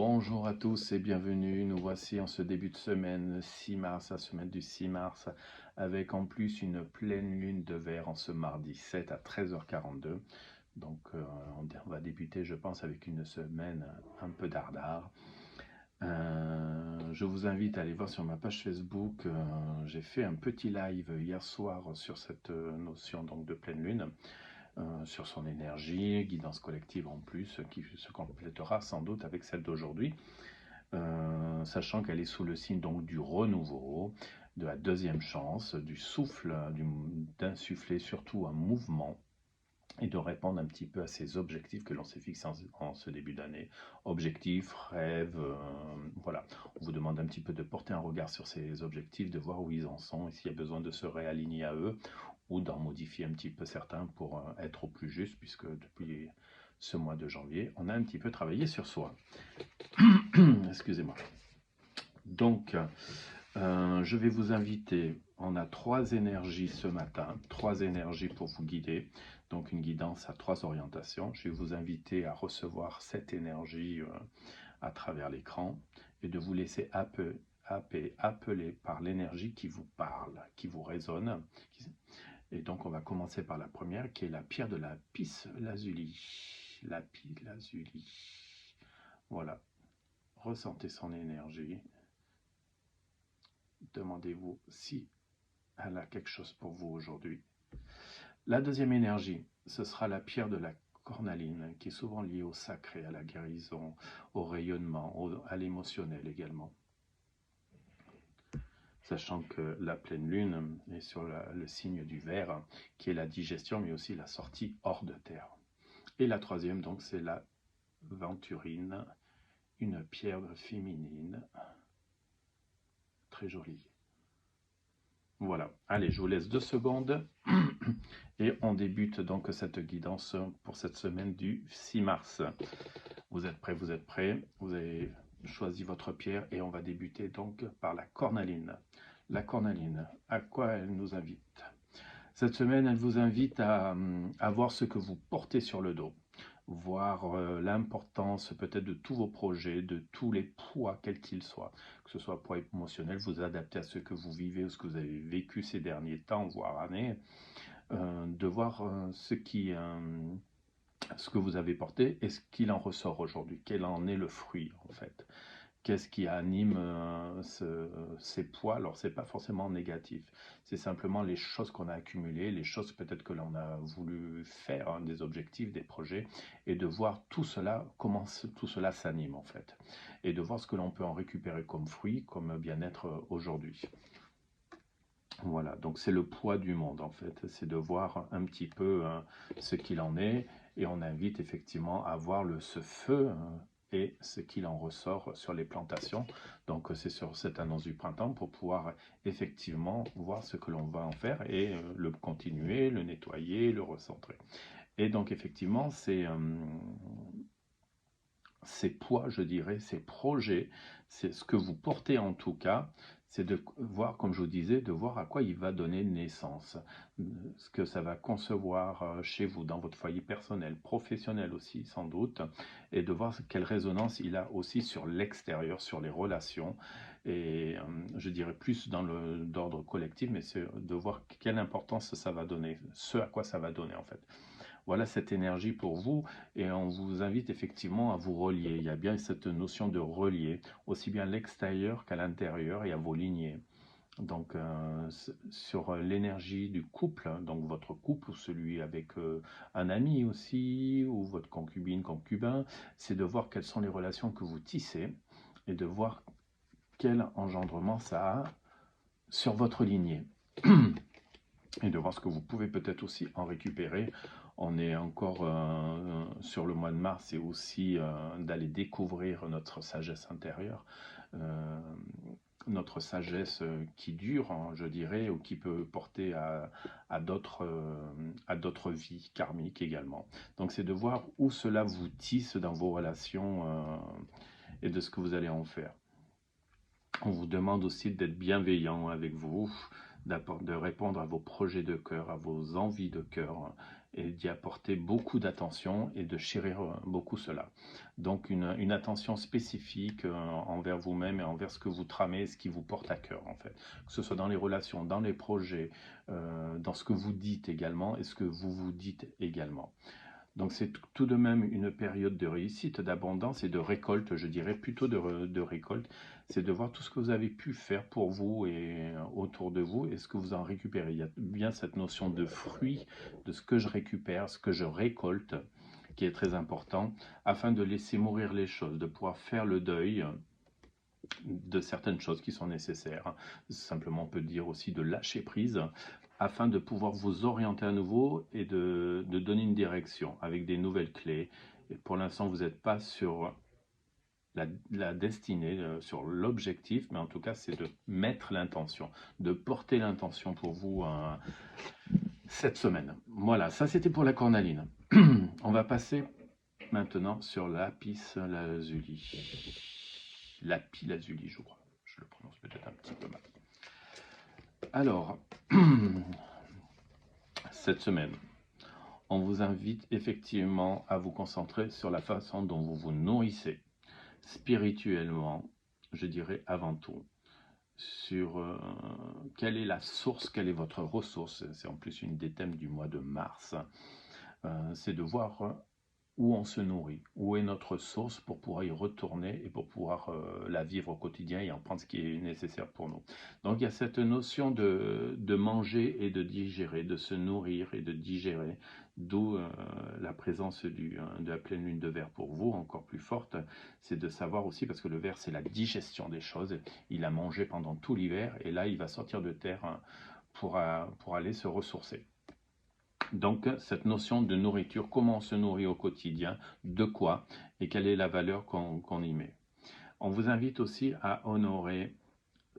Bonjour à tous et bienvenue. Nous voici en ce début de semaine 6 mars, la semaine du 6 mars, avec en plus une pleine lune de verre en ce mardi 7 à 13h42. Donc on va débuter, je pense, avec une semaine un peu dardard. Je vous invite à aller voir sur ma page Facebook. J'ai fait un petit live hier soir sur cette notion donc, de pleine lune. Sur son énergie, guidance collective en plus, qui se complétera sans doute avec celle d'aujourd'hui, sachant qu'elle est sous le signe donc du renouveau, de la deuxième chance, du souffle, d'insuffler surtout un mouvement et de répondre un petit peu à ces objectifs que l'on s'est fixés en ce début d'année. Objectifs, rêves, voilà. On vous demande un petit peu de porter un regard sur ces objectifs, de voir où ils en sont et s'il y a besoin de se réaligner à eux ou d'en modifier un petit peu certains pour être au plus juste, puisque depuis ce mois de janvier, on a un petit peu travaillé sur soi. Excusez-moi. Donc, je vais vous inviter, on a 3 énergies ce matin, 3 énergies pour vous guider, donc une guidance à 3 orientations. Je vais vous inviter à recevoir cette énergie à travers l'écran et de vous laisser appeler par l'énergie qui vous parle, qui vous résonne. Et donc on va commencer par la première qui est la pierre de lapis lazuli. Lapis lazuli. Voilà. Ressentez son énergie. Demandez-vous si elle a quelque chose pour vous aujourd'hui. La deuxième énergie, ce sera la pierre de la cornaline, qui est souvent liée au sacré, à la guérison, au rayonnement, à l'émotionnel également. Sachant que la pleine lune est sur le signe du verre, qui est la digestion, mais aussi la sortie hors de terre. Et la troisième, donc, c'est la venturine, une pierre féminine, très jolie. Voilà, allez, je vous laisse 2 secondes et on débute donc cette guidance pour cette semaine du 6 mars. Vous êtes prêts, vous êtes prêts, vous avez choisi votre pierre et on va débuter donc par la cornaline. La cornaline, à quoi elle nous invite? Cette semaine, elle vous invite à voir ce que vous portez sur le dos, voir l'importance peut-être de tous vos projets, de tous les poids, quels qu'ils soient, que ce soit poids émotionnel, vous adapter à ce que vous vivez ou ce que vous avez vécu ces derniers temps, voire années, de voir ce que vous avez porté et ce qu'il en ressort aujourd'hui, quel en est le fruit en fait. Qu'est-ce qui anime ces poids? Alors, ce n'est pas forcément négatif. C'est simplement les choses qu'on a accumulées, les choses peut-être que l'on a voulu faire, hein, des objectifs, des projets, et de voir tout cela, comment tout cela s'anime en fait. Et de voir ce que l'on peut en récupérer comme fruit, comme bien-être aujourd'hui. Voilà, donc c'est le poids du monde en fait. C'est de voir un petit peu ce qu'il en est. Et on invite effectivement à voir ce feu et ce qu'il en ressort sur les plantations. Donc c'est sur cette annonce du printemps pour pouvoir effectivement voir ce que l'on va en faire et le continuer, le nettoyer, le recentrer. Et donc effectivement, ces poids, je dirais, ces projets, c'est ce que vous portez en tout cas, c'est de voir, comme je vous disais, de voir à quoi il va donner naissance, ce que ça va concevoir chez vous, dans votre foyer personnel, professionnel aussi sans doute, et de voir quelle résonance il a aussi sur l'extérieur, sur les relations, et je dirais plus d'ordre collectif, mais c'est de voir quelle importance ça va donner, ce à quoi ça va donner en fait. Voilà cette énergie pour vous et on vous invite effectivement à vous relier. Il y a bien cette notion de relier, aussi bien à l'extérieur qu'à l'intérieur et à vos lignées. Donc sur l'énergie du couple, donc votre couple ou celui avec un ami aussi, ou votre concubine, concubin, c'est de voir quelles sont les relations que vous tissez et de voir quel engendrement ça a sur votre lignée. Et de voir ce que vous pouvez peut-être aussi en récupérer. On est encore sur le mois de mars et aussi d'aller découvrir notre sagesse intérieure, notre sagesse qui dure, hein, je dirais, ou qui peut porter à d'autres vies karmiques également. Donc c'est de voir où cela vous tisse dans vos relations et de ce que vous allez en faire. On vous demande aussi d'être bienveillant avec vous, de répondre à vos projets de cœur, à vos envies de cœur, et d'y apporter beaucoup d'attention et de chérir beaucoup cela. Donc une attention spécifique envers vous-même et envers ce que vous tramez et ce qui vous porte à cœur en fait. Que ce soit dans les relations, dans les projets, dans ce que vous dites également et ce que vous vous dites également. Donc c'est tout de même une période de réussite, d'abondance et de récolte, je dirais plutôt de récolte. C'est de voir tout ce que vous avez pu faire pour vous et autour de vous et ce que vous en récupérez. Il y a bien cette notion de fruit, de ce que je récupère, ce que je récolte, qui est très important, afin de laisser mourir les choses, de pouvoir faire le deuil de certaines choses qui sont nécessaires. Simplement, on peut dire aussi de lâcher prise afin de pouvoir vous orienter à nouveau et de donner une direction avec des nouvelles clés. Et pour l'instant, vous n'êtes pas sur la destinée, sur l'objectif, mais en tout cas, c'est de mettre l'intention, de porter l'intention pour vous cette semaine. Voilà, ça c'était pour la cornaline. On va passer maintenant sur lapis lazuli. Lapis lazuli, je crois. Je le prononce peut-être un petit peu mal. Alors, cette semaine, on vous invite effectivement à vous concentrer sur la façon dont vous vous nourrissez spirituellement, je dirais avant tout, sur quelle est la source, quelle est votre ressource. C'est en plus une des thèmes du mois de mars. C'est de voir où on se nourrit, où est notre source pour pouvoir y retourner et pour pouvoir la vivre au quotidien et en prendre ce qui est nécessaire pour nous. Donc il y a cette notion de manger et de digérer, de se nourrir et de digérer, d'où la présence de la pleine lune de verre pour vous, encore plus forte, c'est de savoir aussi, parce que le verre c'est la digestion des choses, il a mangé pendant tout l'hiver et là il va sortir de terre pour aller se ressourcer. Donc, cette notion de nourriture, comment on se nourrit au quotidien, de quoi et quelle est la valeur qu'on y met. On vous invite aussi à honorer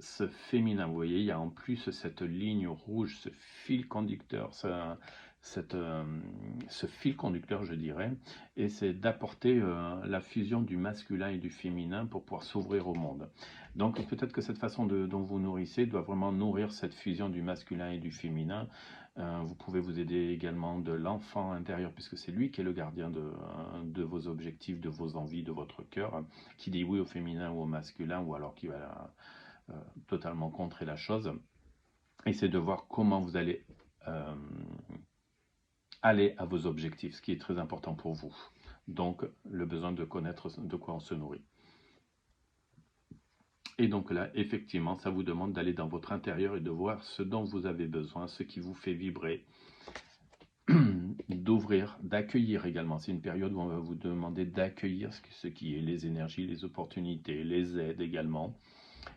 ce féminin. Vous voyez, il y a en plus cette ligne rouge, ce fil conducteur, ce fil conducteur, je dirais, et c'est d'apporter la fusion du masculin et du féminin pour pouvoir s'ouvrir au monde. Donc peut-être que cette façon dont vous nourrissez doit vraiment nourrir cette fusion du masculin et du féminin. Vous pouvez vous aider également de l'enfant intérieur, puisque c'est lui qui est le gardien de vos objectifs, de vos envies, de votre cœur, qui dit oui au féminin ou au masculin, ou alors qui va totalement contrer la chose. Et c'est de voir comment vous allez aller à vos objectifs, ce qui est très important pour vous. Donc, le besoin de connaître de quoi on se nourrit. Et donc là, effectivement, ça vous demande d'aller dans votre intérieur et de voir ce dont vous avez besoin, ce qui vous fait vibrer, d'ouvrir, d'accueillir également. C'est une période où on va vous demander d'accueillir ce qui est les énergies, les opportunités, les aides également,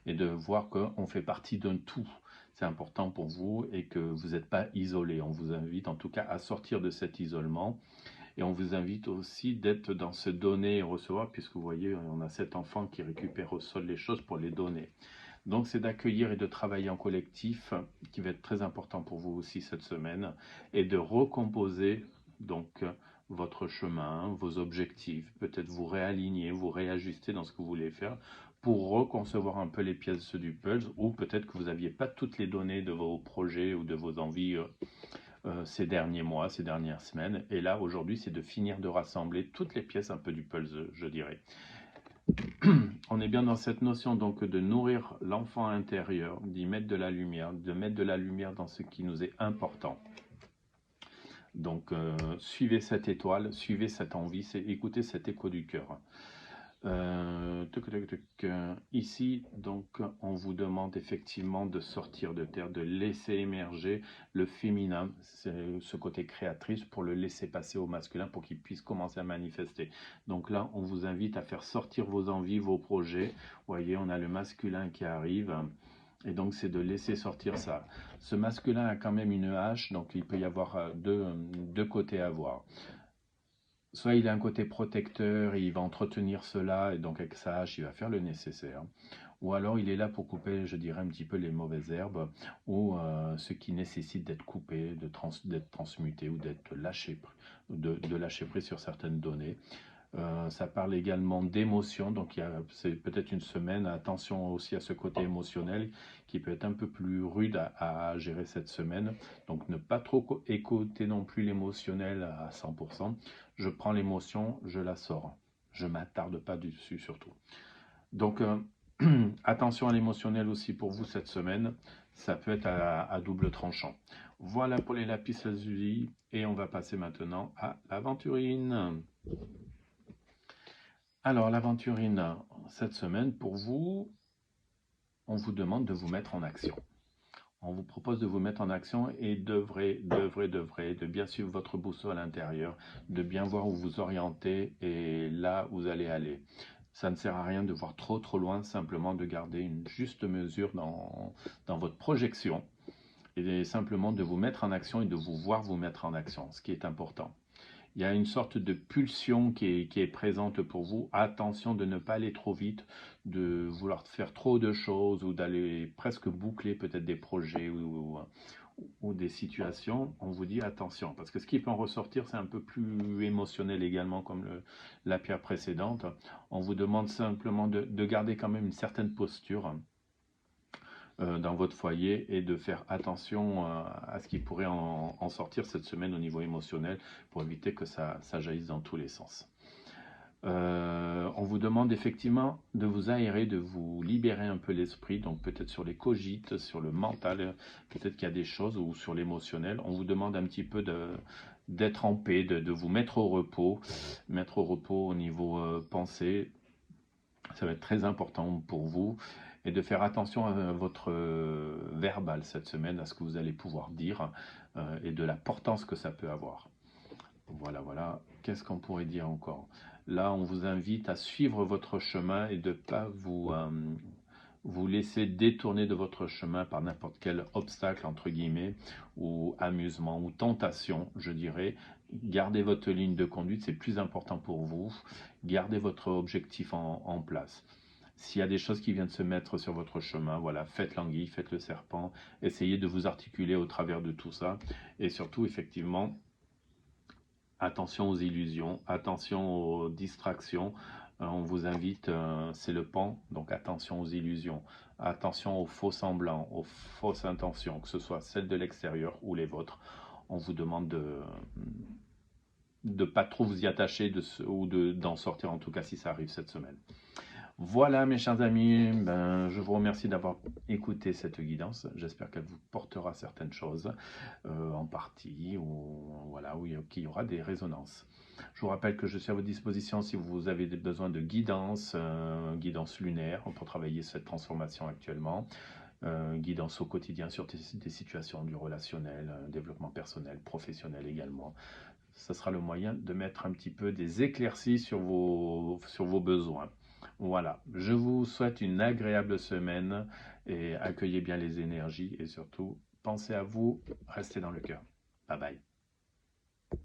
et de voir qu'on fait partie d'un tout. C'est important pour vous et que vous n'êtes pas isolé. On vous invite en tout cas à sortir de cet isolement. Et on vous invite aussi d'être dans ce donner et recevoir, puisque vous voyez, on a cet enfant qui récupère au sol les choses pour les donner. Donc c'est d'accueillir et de travailler en collectif, qui va être très important pour vous aussi cette semaine, et de recomposer donc votre chemin, vos objectifs, peut-être vous réaligner, vous réajuster dans ce que vous voulez faire, pour reconcevoir un peu les pièces du puzzle, ou peut-être que vous n'aviez pas toutes les données de vos projets ou de vos envies ces derniers mois, ces dernières semaines. Et là, aujourd'hui, c'est de finir de rassembler toutes les pièces un peu du puzzle, je dirais. On est bien dans cette notion donc de nourrir l'enfant intérieur, d'y mettre de la lumière, de mettre de la lumière dans ce qui nous est important. Donc, suivez cette étoile, suivez cette envie, écoutez cet écho du cœur. Ici, donc, on vous demande effectivement de sortir de terre, de laisser émerger le féminin, ce côté créatrice, pour le laisser passer au masculin, pour qu'il puisse commencer à manifester. Donc là, on vous invite à faire sortir vos envies, vos projets. Vous voyez, on a le masculin qui arrive. Et donc, c'est de laisser sortir ça. Ce masculin a quand même une hache, donc il peut y avoir deux côtés à voir. Soit il a un côté protecteur et il va entretenir cela, et donc avec sa hache, il va faire le nécessaire. Ou alors il est là pour couper, je dirais, un petit peu les mauvaises herbes, ou ce qui nécessite d'être coupé, d'être transmuté, ou d'être lâché, de lâcher prise sur certaines données. Ça parle également d'émotions, donc c'est peut-être une semaine. Attention aussi à ce côté émotionnel qui peut être un peu plus rude à gérer cette semaine. Donc ne pas trop écouter non plus l'émotionnel à 100%. Je prends l'émotion, je la sors. Je m'attarde pas dessus surtout. Donc attention à l'émotionnel aussi pour vous cette semaine. Ça peut être à double tranchant. Voilà pour les lapis lazuli et on va passer maintenant à l'aventurine. Alors, l'aventurine, cette semaine, pour vous, on vous demande de vous mettre en action. On vous propose de vous mettre en action et d'œuvrer, de bien suivre votre boussole intérieure, de bien voir où vous orientez et là où vous allez aller. Ça ne sert à rien de voir trop loin, simplement de garder une juste mesure dans votre projection et simplement de vous mettre en action et de vous voir vous mettre en action, ce qui est important. Il y a une sorte de pulsion qui est présente pour vous. Attention de ne pas aller trop vite, de vouloir faire trop de choses ou d'aller presque boucler peut-être des projets ou des situations. On vous dit attention, parce que ce qui peut en ressortir, c'est un peu plus émotionnel également, comme la pierre précédente. On vous demande simplement de garder quand même une certaine posture dans votre foyer et de faire attention à ce qui pourrait en sortir cette semaine au niveau émotionnel pour éviter que ça jaillisse dans tous les sens. On vous demande effectivement de vous aérer, de vous libérer un peu l'esprit, donc peut-être sur les cogites, sur le mental, peut-être qu'il y a des choses, ou sur l'émotionnel. On vous demande un petit peu d'être en paix, de vous mettre au repos au niveau pensée. Ça va être très important pour vous et de faire attention à votre verbal cette semaine, à ce que vous allez pouvoir dire et de l'importance que ça peut avoir. Voilà, voilà. Qu'est-ce qu'on pourrait dire encore? Là, on vous invite à suivre votre chemin et de ne pas vous laisser détourner de votre chemin par n'importe quel obstacle, entre guillemets, ou amusement, ou tentation, je dirais. Gardez votre ligne de conduite, c'est plus important pour vous. Gardez votre objectif en place. S'il y a des choses qui viennent se mettre sur votre chemin, voilà, faites l'anguille, faites le serpent, essayez de vous articuler au travers de tout ça. Et surtout, effectivement, attention aux illusions, attention aux distractions. On vous invite, c'est le pan, donc attention aux illusions, attention aux faux semblants, aux fausses intentions, que ce soit celles de l'extérieur ou les vôtres. On vous demande de ne pas trop vous y attacher ou d'en sortir, en tout cas si ça arrive cette semaine. Voilà mes chers amis, je vous remercie d'avoir écouté cette guidance. J'espère qu'elle vous portera certaines choses en partie ou voilà, qu'il y aura des résonances. Je vous rappelle que je suis à votre disposition si vous avez besoin de guidance, guidance lunaire pour travailler cette transformation actuellement, guidance au quotidien sur des situations du relationnel, développement personnel, professionnel également. Ce sera le moyen de mettre un petit peu des éclaircies sur vos besoins. Voilà, je vous souhaite une agréable semaine et accueillez bien les énergies et surtout, pensez à vous, restez dans le cœur. Bye bye.